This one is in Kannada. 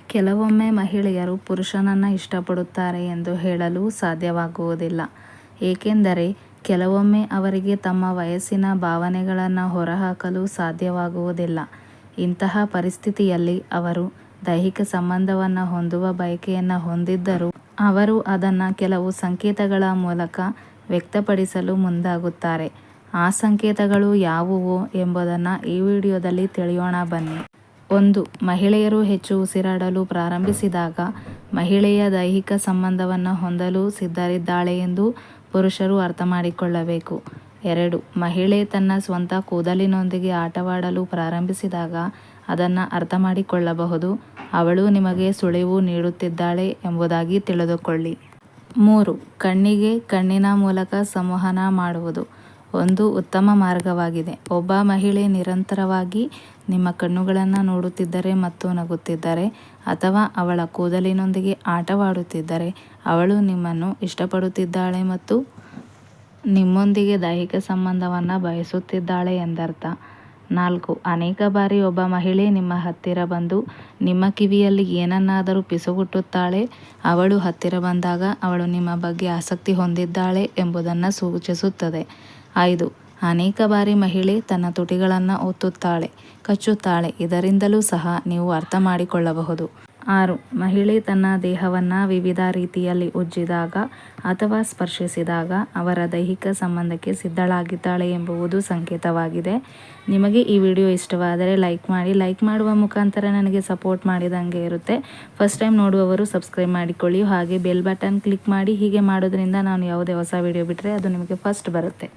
ಕೆಲವೊಮ್ಮೆ ಮಹಿಳೆಯರು ಪುರುಷನನ್ನು ಇಷ್ಟಪಡುತ್ತಾರೆ ಎಂದು ಹೇಳಲು ಸಾಧ್ಯವಾಗುವುದಿಲ್ಲ. ಏಕೆಂದರೆ ಕೆಲವೊಮ್ಮೆ ಅವರಿಗೆ ತಮ್ಮ ವಯಸ್ಸಿನ ಭಾವನೆಗಳನ್ನು ಹೊರಹಾಕಲು ಸಾಧ್ಯವಾಗುವುದಿಲ್ಲ. ಇಂತಹ ಪರಿಸ್ಥಿತಿಯಲ್ಲಿ ಅವರು ದೈಹಿಕ ಸಂಬಂಧವನ್ನು ಹೊಂದುವ ಬಯಕೆಯನ್ನು ಹೊಂದಿದ್ದರೂ ಅವರು ಅದನ್ನು ಕೆಲವು ಸಂಕೇತಗಳ ಮೂಲಕ ವ್ಯಕ್ತಪಡಿಸಲು ಮುಂದಾಗುತ್ತಾರೆ. ಆ ಸಂಕೇತಗಳು ಯಾವುವು ಎಂಬುದನ್ನು ಈ ವಿಡಿಯೋದಲ್ಲಿ ತಿಳಿಯೋಣ ಬನ್ನಿ. 1. ಮಹಿಳೆಯರು ಹೆಚ್ಚು ಉಸಿರಾಡಲು ಪ್ರಾರಂಭಿಸಿದಾಗ ಮಹಿಳೆಯ ದೈಹಿಕ ಸಂಬಂಧವನ್ನು ಹೊಂದಲು ಸಿದ್ಧರಿದ್ದಾಳೆ ಎಂದು ಪುರುಷರು ಅರ್ಥ ಮಾಡಿಕೊಳ್ಳಬೇಕು. 2. ಮಹಿಳೆ ತನ್ನ ಸ್ವಂತ ಕೂದಲಿನೊಂದಿಗೆ ಆಟವಾಡಲು ಪ್ರಾರಂಭಿಸಿದಾಗ ಅದನ್ನು ಅರ್ಥ ಮಾಡಿಕೊಳ್ಳಬಹುದು, ಅವಳು ನಿಮಗೆ ಸುಳಿವು ನೀಡುತ್ತಿದ್ದಾಳೆ ಎಂಬುದಾಗಿ ತಿಳಿದುಕೊಳ್ಳಿ. 3. ಕಣ್ಣಿಗೆ ಕಣ್ಣಿನ ಮೂಲಕ ಸಂವಹನ ಮಾಡುವುದು ಒಂದು ಉತ್ತಮ ಮಾರ್ಗವಾಗಿದೆ. ಒಬ್ಬ ಮಹಿಳೆ ನಿರಂತರವಾಗಿ ನಿಮ್ಮ ಕಣ್ಣುಗಳನ್ನು ನೋಡುತ್ತಿದ್ದರೆ ಮತ್ತು ನಗುತ್ತಿದ್ದರೆ ಅಥವಾ ಅವಳ ಕೂದಲಿನೊಂದಿಗೆ ಆಟವಾಡುತ್ತಿದ್ದರೆ ಅವಳು ನಿಮ್ಮನ್ನು ಇಷ್ಟಪಡುತ್ತಿದ್ದಾಳೆ ಮತ್ತು ನಿಮ್ಮೊಂದಿಗೆ ದೈಹಿಕ ಸಂಬಂಧವನ್ನು ಬಯಸುತ್ತಿದ್ದಾಳೆ ಎಂದರ್ಥ. 4. ಅನೇಕ ಬಾರಿ ಒಬ್ಬ ಮಹಿಳೆ ನಿಮ್ಮ ಹತ್ತಿರ ಬಂದು ನಿಮ್ಮ ಕಿವಿಯಲ್ಲಿ ಏನನ್ನಾದರೂ ಪಿಸುಗುಟ್ಟುತ್ತಾಳೆ. ಅವಳು ಹತ್ತಿರ ಬಂದಾಗ ಅವಳು ನಿಮ್ಮ ಬಗ್ಗೆ ಆಸಕ್ತಿ ಹೊಂದಿದ್ದಾಳೆ ಎಂಬುದನ್ನು ಸೂಚಿಸುತ್ತದೆ. 5. ಅನೇಕ ಬಾರಿ ಮಹಿಳೆ ತನ್ನ ತುಟಿಗಳನ್ನು ಒತ್ತುತ್ತಾಳೆ, ಕಚ್ಚುತ್ತಾಳೆ. ಇದರಿಂದಲೂ ಸಹ ನೀವು ಅರ್ಥ ಮಾಡಿಕೊಳ್ಳಬಹುದು. 6. ಮಹಿಳೆ ತನ್ನ ದೇಹವನ್ನು ವಿವಿಧ ರೀತಿಯಲ್ಲಿ ಉಜ್ಜಿದಾಗ ಅಥವಾ ಸ್ಪರ್ಶಿಸಿದಾಗ ಅವರ ದೈಹಿಕ ಸಂಬಂಧಕ್ಕೆ ಸಿದ್ಧಳಾಗಿದ್ದಾಳೆ ಎಂಬುದು ಸಂಕೇತವಾಗಿದೆ. ನಿಮಗೆ ಈ ವಿಡಿಯೋ ಇಷ್ಟವಾದರೆ ಲೈಕ್ ಮಾಡಿ. ಲೈಕ್ ಮಾಡುವ ಮುಖಾಂತರ ನನಗೆ ಸಪೋರ್ಟ್ ಮಾಡಿದಂಗೆ ಇರುತ್ತೆ. ಫಸ್ಟ್ ಟೈಮ್ ನೋಡುವವರು ಸಬ್ಸ್ಕ್ರೈಬ್ ಮಾಡಿಕೊಳ್ಳಿ, ಹಾಗೆ ಬೆಲ್ ಬಟನ್ ಕ್ಲಿಕ್ ಮಾಡಿ. ಹೀಗೆ ಮಾಡೋದ್ರಿಂದ ನಾನು ಯಾವುದೇ ಹೊಸ ವಿಡಿಯೋ ಬಿಟ್ಟರೆ ಅದು ನಿಮಗೆ ಫಸ್ಟ್ ಬರುತ್ತೆ.